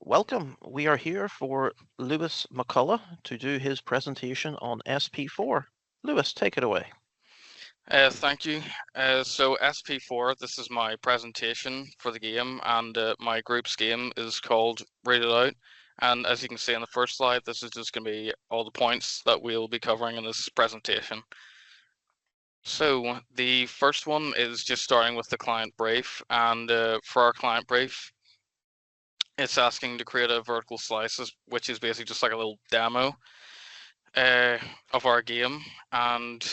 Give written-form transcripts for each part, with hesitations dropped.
Welcome. We are here for Lewis McCullough to do his presentation on SP4. Lewis, take it away. Thank you. So SP4, this is my presentation for the game, and my group's game is called Read It Out. And as you can see on the first slide, this is just going to be all the points that we'll be covering in this presentation. So the first one is just starting with the client brief, and for our client brief, it's asking to create a vertical slices, which is basically just like a little demo of our game, and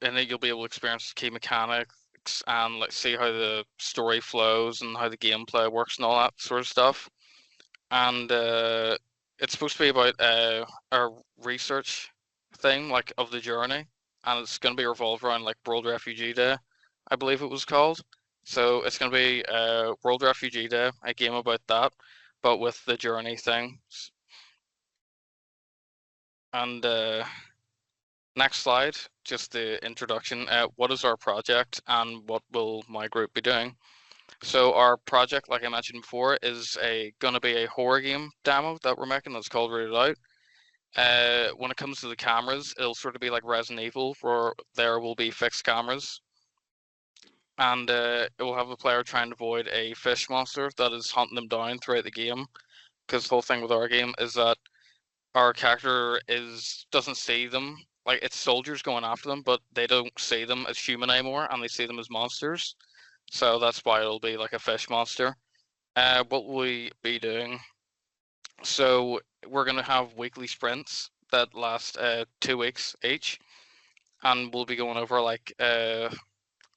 in it you'll be able to experience key mechanics and like see how the story flows and how the gameplay works and all that sort of stuff. And it's supposed to be about a research thing like of the journey, and it's going to be revolved around like World Refugee Day, I believe it was called. So it's going to be World Refugee Day, a game about that, but with the journey thing. And next slide, just the introduction. What is our project and what will my group be doing? So our project, like I mentioned before, is gonna be a horror game demo that we're making that's called Read It Out. When it comes to the cameras, it'll sort of be like Resident Evil, where there will be fixed cameras, and it will have the player trying to avoid a fish monster that is hunting them down throughout the game. Because the whole thing with our game is that our character doesn't see them, like it's soldiers going after them, but they don't see them as human anymore, and they see them as monsters. So that's why it'll be like a fish monster. What will we be doing? So we're gonna have weekly sprints that last 2 weeks each, and we'll be going over like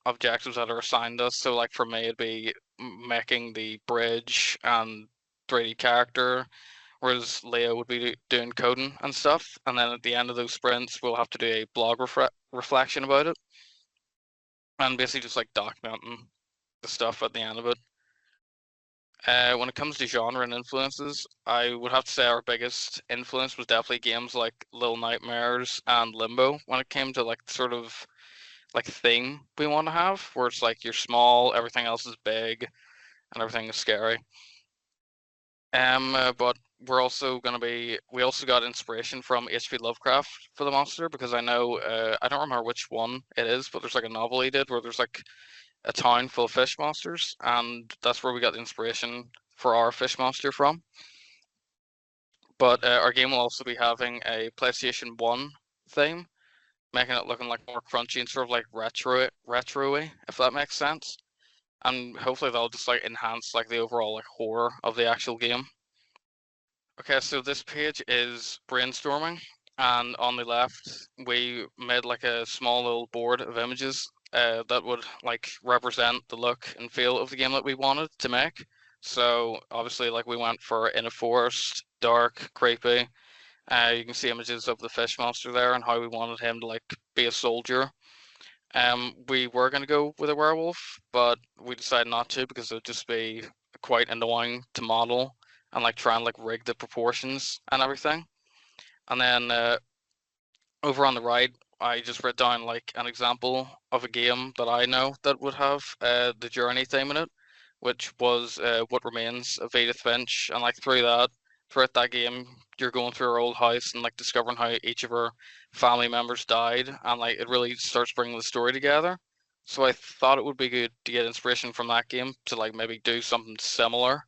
objectives that are assigned us. So like for me, it'd be making the bridge and 3D character, whereas Leo would be doing coding and stuff. And then at the end of those sprints, we'll have to do a blog reflection about it, and basically just like documenting the stuff at the end of it. When it comes to genre and influences, I would have to say our biggest influence was definitely games like Little Nightmares and Limbo when it came to like sort of like theme we want to have, where it's like you're small, everything else is big, and everything is scary. But we also got inspiration from H.P. Lovecraft for the monster, because I know I don't remember which one it is, but there's like a novel he did where there's like a town full of fish monsters, and that's where we got the inspiration for our fish monster from. But our game will also be having a PlayStation 1 theme, making it looking like more crunchy and sort of like retro-y, if that makes sense. And hopefully that'll just like enhance like the overall like horror of the actual game. Okay, so this page is brainstorming, and on the left we made like a small little board of images that would like represent the look and feel of the game that we wanted to make. So obviously, like we went for in a forest, dark, creepy. You can see images of the fish monster there and how we wanted him to like be a soldier. We were gonna go with a werewolf, but we decided not to because it would just be quite annoying to model and like try and like rig the proportions and everything. And then over on the right, I just wrote down like an example of a game that I know that would have the journey theme in it, which was What Remains of Edith Finch. And like throughout that game, you're going through her old house and like discovering how each of her family members died, and like it really starts bringing the story together. So I thought it would be good to get inspiration from that game to like maybe do something similar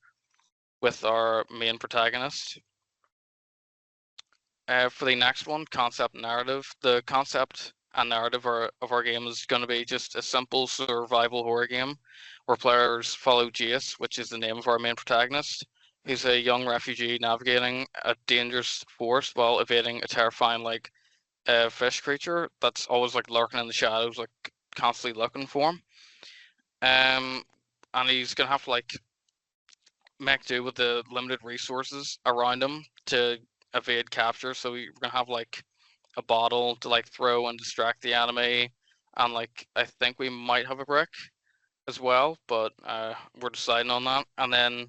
with our main protagonist. For the next one, concept narrative. The concept and narrative of our game is going to be just a simple survival horror game where players follow Jace, which is the name of our main protagonist. He's a young refugee navigating a dangerous forest while evading a terrifying like fish creature that's always like lurking in the shadows, like constantly looking for him. And he's gonna have to like make do with the limited resources around him to evade capture. So we're gonna have like a bottle to like throw and distract the enemy, and like I think we might have a brick as well, but we're deciding on that. And then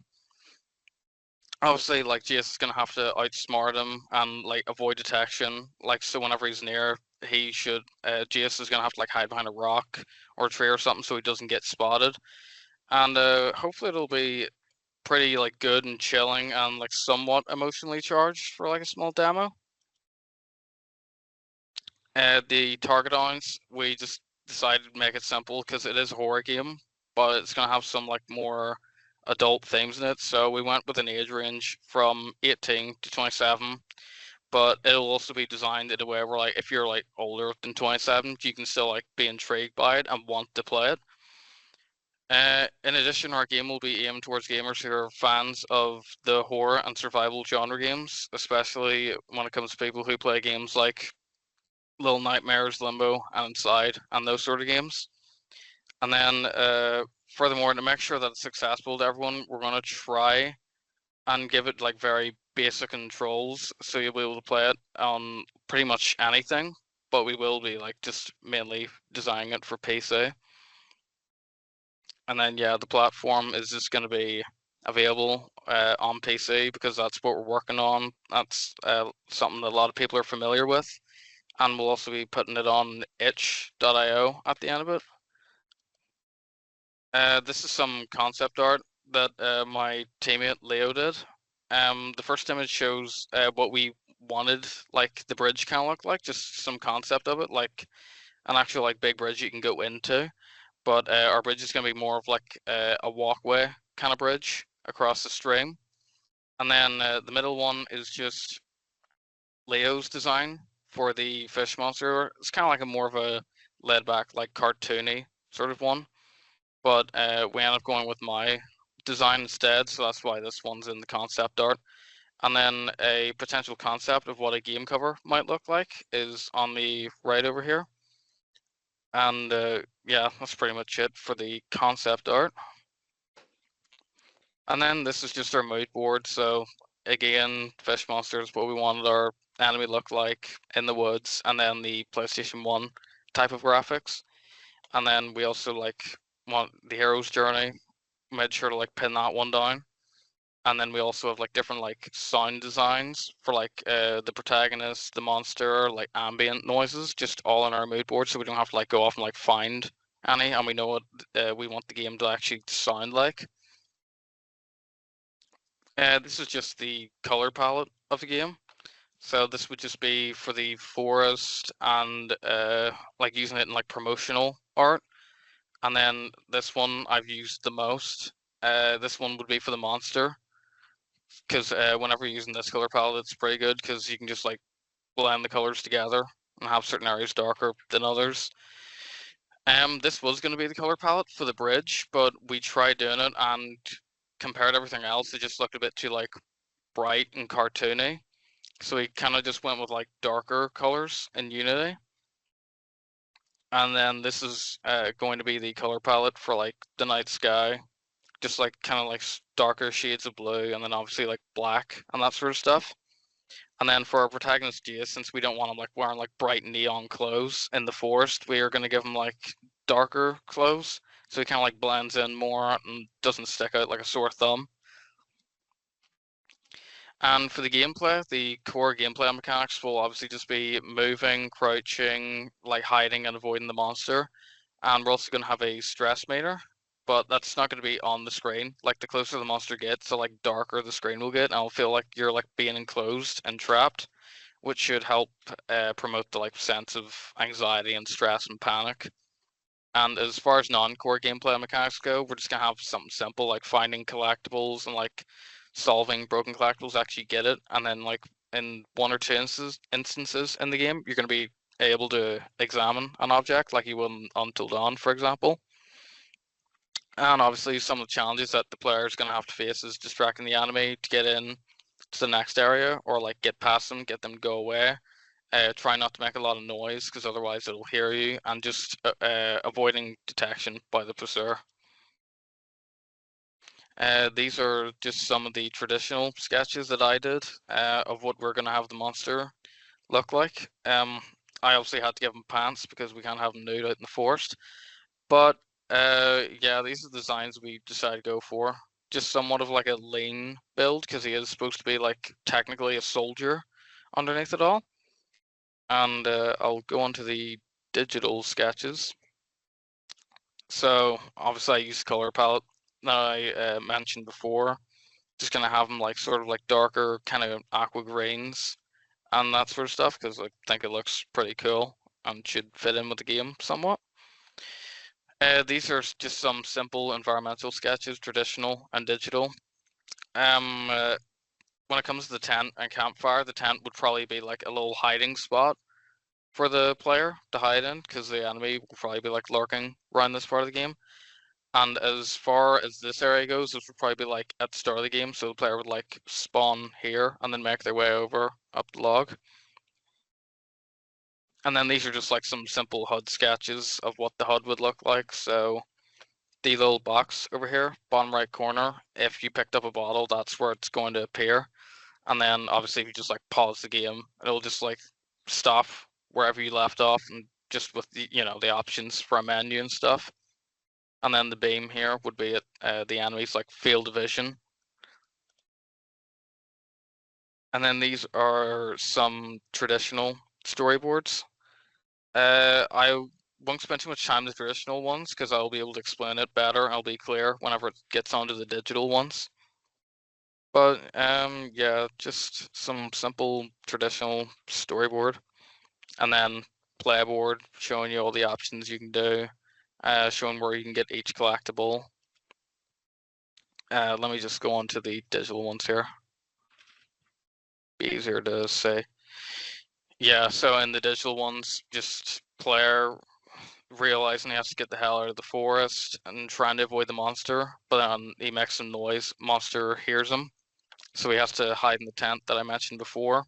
obviously like Jace is gonna have to outsmart him and like avoid detection. Like so whenever he's near, he should Jace is gonna have to like hide behind a rock or a tree or something so he doesn't get spotted. And hopefully it'll be pretty like good and chilling and like somewhat emotionally charged for like a small demo. The target audience, we just decided to make it simple because it is a horror game, but it's gonna have some like more adult themes in it. So we went with an age range from 18 to 27, but it'll also be designed in a way where like if you're like older than 27, you can still like be intrigued by it and want to play it. In addition, our game will be aimed towards gamers who are fans of the horror and survival genre games, especially when it comes to people who play games like Little Nightmares, Limbo, and Inside, and those sort of games. And then, furthermore, to make sure that it's accessible to everyone, we're going to try and give it like very basic controls, so you'll be able to play it on pretty much anything. But we will be like just mainly designing it for PC. And then yeah, the platform is just going to be available on PC because that's what we're working on. That's something that a lot of people are familiar with. And we'll also be putting it on itch.io at the end of it. This is some concept art that my teammate Leo did. The first image shows what we wanted like the bridge kind of look like, just some concept of it, like an actual like big bridge you can go into. But our bridge is going to be more of like a walkway kind of bridge across the stream. And then the middle one is just Leo's design for the fish monster. It's kind of like a more of a laid back, like cartoony sort of one. But we ended up going with my design instead, so that's why this one's in the concept art. And then a potential concept of what a game cover might look like is on the right over here. And yeah, that's pretty much it for the concept art. And then this is just our mood board. So again, Fish Monsters, what we wanted our enemy look like in the woods, and then the PlayStation 1 type of graphics. And then we also like want the hero's journey, made sure to like pin that one down. And then we also have like different like sound designs for like the protagonist, the monster, like ambient noises, just all in our mood board, so we don't have to like go off and like find any, and we know what we want the game to actually sound like. This is just the color palette of the game. So this would just be for the forest and like using it in like promotional art. And then this one I've used the most. This one would be for the monster, because whenever you're using this color palette, it's pretty good because you can just like blend the colors together and have certain areas darker than others. This was going to be the color palette for the bridge, but we tried doing it and compared everything else, it just looked a bit too like bright and cartoony. So we kind of just went with like darker colors in Unity. And then this is going to be the color palette for like the night sky, just like kind of like darker shades of blue, and then obviously like black and that sort of stuff. And then for our protagonist Jace, since we don't want him like wearing like bright neon clothes in the forest, we are going to give him like darker clothes, so he kind of like blends in more and doesn't stick out like a sore thumb. And for the gameplay, the core gameplay mechanics will obviously just be moving, crouching, like hiding and avoiding the monster. And we're also going to have a stress meter, but that's not going to be on the screen. Like the closer the monster gets, the like darker the screen will get, and I'll feel like you're like being enclosed and trapped, which should help promote the like sense of anxiety and stress and panic. And as far as non-core gameplay mechanics go, we're just gonna have something simple like finding collectibles and like solving broken collectibles, actually get it, and then like in one or two instances in the game, you're gonna be able to examine an object like you would in Until Dawn, for example. And obviously some of the challenges that the player is gonna have to face is distracting the enemy to get in to the next area, or like get past them, get them to go away. Try not to make a lot of noise because otherwise it'll hear you, and just avoiding detection by the pursuer. These are just some of the traditional sketches that I did of what we're going to have the monster look like. I obviously had to give him pants because we can't have him nude out in the forest. But yeah, these are the designs we decided to go for. Just somewhat of like a lean build because he is supposed to be like technically a soldier underneath it all. And I'll go on to the digital sketches. So obviously I used the color palette that I mentioned before. just gonna have them like sort of like darker kind of aqua greens and that sort of stuff because I think it looks pretty cool and should fit in with the game somewhat. These are just some simple environmental sketches, traditional and digital. When it comes to the tent and campfire, the tent would probably be like a little hiding spot for the player to hide in because the enemy will probably be like lurking around this part of the game. And as far as this area goes, this would probably be like at the start of the game, so the player would like spawn here and then make their way over up the log. And then these are just like some simple HUD sketches of what the HUD would look like. So the little box over here, bottom right corner, if you picked up a bottle, that's where it's going to appear. And then obviously if you just like pause the game, it'll just like stop wherever you left off and just with the the options for a menu and stuff. And then the beam here would be at the enemy's like field of vision. And then these are some traditional storyboards. I won't spend too much time with the traditional ones because I'll be able to explain it better. I'll be clear whenever it gets onto the digital ones. But yeah, just some simple traditional storyboard, and then playboard showing you all the options you can do, showing where you can get each collectible. Let me just go on to the digital ones here. Be easier to say. Yeah, so in the digital ones, just player realizing he has to get the hell out of the forest and trying to avoid the monster, but then he makes some noise. Monster hears him, so he has to hide in the tent that I mentioned before.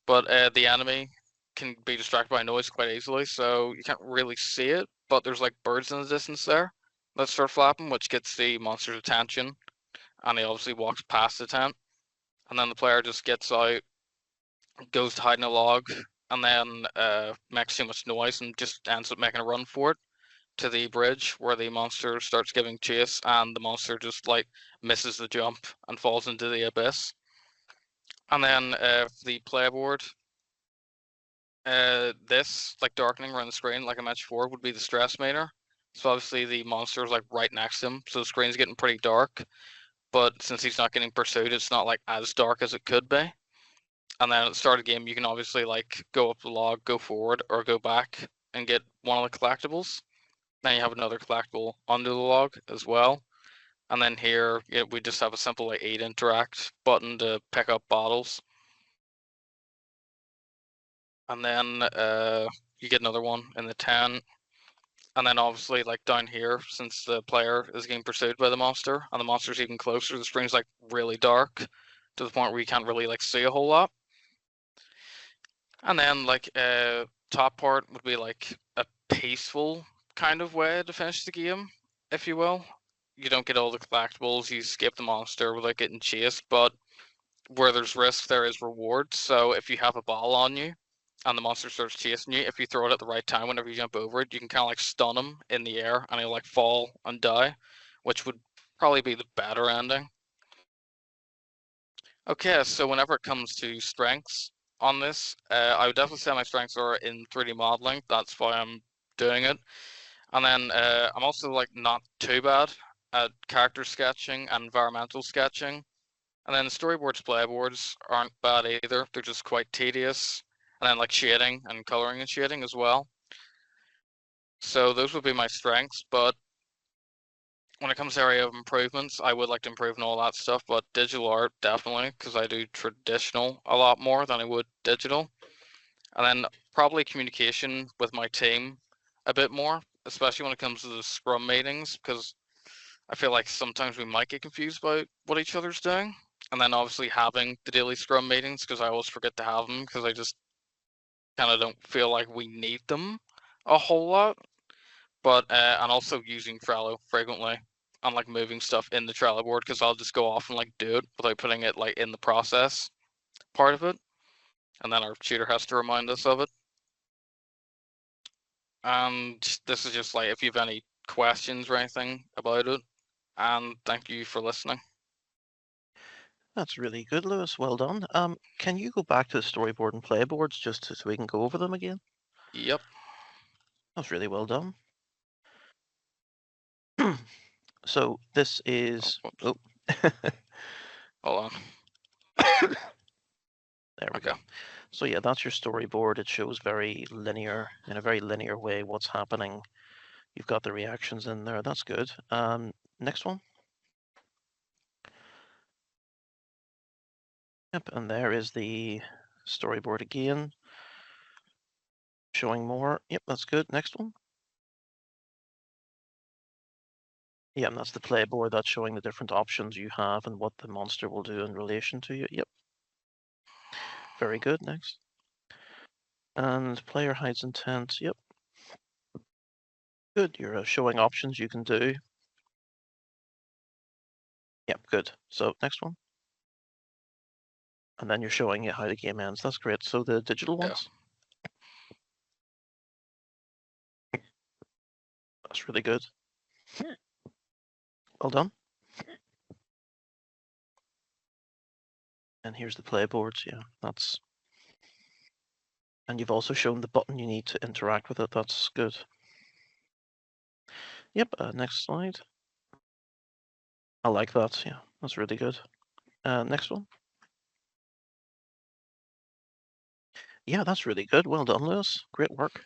But the enemy can be distracted by noise quite easily, so you can't really see it, but there's like birds in the distance there that start flapping, which gets the monster's attention, and he obviously walks past the tent, and then the player just gets out, goes to hide in a log, and then makes too much noise and just ends up making a run for it to the bridge where the monster starts giving chase, and the monster just like misses the jump and falls into the abyss. And then the playboard, this like darkening around the screen, like I mentioned before, would be the stress meter. So obviously the monster is like right next to him, so the screen's getting pretty dark. But since he's not getting pursued, it's not like as dark as it could be. And then at the start of the game, you can obviously like go up the log, go forward, or go back and get one of the collectibles. Then you have another collectible under the log as well. And then here we just have a simple like aid interact button to pick up bottles. And then you get another one in the 10. And then obviously like down here, since the player is getting pursued by the monster and the monster's even closer, the screen's like really dark to the point where you can't really like see a whole lot. And then like top part would be like a peaceful kind of way to finish the game, if you will. You don't get all the collectibles, you escape the monster without getting chased, but where there's risk, there is reward. So if you have a ball on you and the monster starts chasing you, if you throw it at the right time, whenever you jump over it, you can kind of like stun him in the air and he'll like fall and die, which would probably be the better ending. Okay, so whenever it comes to strengths on this, I would definitely say my strengths are in 3D modeling. That's why I'm doing it. And then I'm also like not too bad at character sketching and environmental sketching. And then the storyboards, playboards aren't bad either. They're just quite tedious. And then like shading and coloring and shading as well. So those would be my strengths. But when it comes to area of improvements, I would like to improve on all that stuff. But digital art, definitely, because I do traditional a lot more than I would digital. And then probably communication with my team a bit more, especially when it comes to the scrum meetings, because I feel like sometimes we might get confused by what each other's doing. And then obviously having the daily scrum meetings, because I always forget to have them, because I just kind of don't feel like we need them a whole lot. But and also using Trello frequently and like moving stuff in the Trello board, because I'll just go off and like do it without putting it like in the process part of it. And then our tutor has to remind us of it. And this is just like if you have any questions or anything about it. And thank you for listening. That's really good, Lewis. Well done. Can you go back to the storyboard and playboards just so we can go over them again? Yep. That's really well done. So this is Oh, Hold on. There we Okay. go. So yeah, that's your storyboard. It shows very linear, in a very linear way, what's happening. You've got the reactions in there. That's good. Next one. Yep, and there is the storyboard again. Showing more. Yep, that's good. Next one. Yeah, and that's the playboard. That's showing the different options you have and what the monster will do in relation to you. Yep. Very good. Next. And player hides intent. Yep. Good. You're showing options you can do. Yep, good. So next one. And then you're showing you how the game ends. That's great. So the digital ones. That's really good. Well done. And here's the playboards. Yeah, that's. And you've also shown the button you need to interact with it. That's good. Yep. Next slide. I like that. Yeah, that's really good. Next one. Yeah, that's really good. Well done, Lewis. Great work.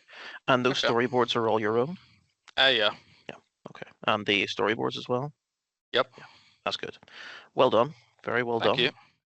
And those Okay. storyboards are all your own? Yeah. Yeah. Okay. And the storyboards as well? Yep. Yeah. That's good. Well done. Very well Thank done. you.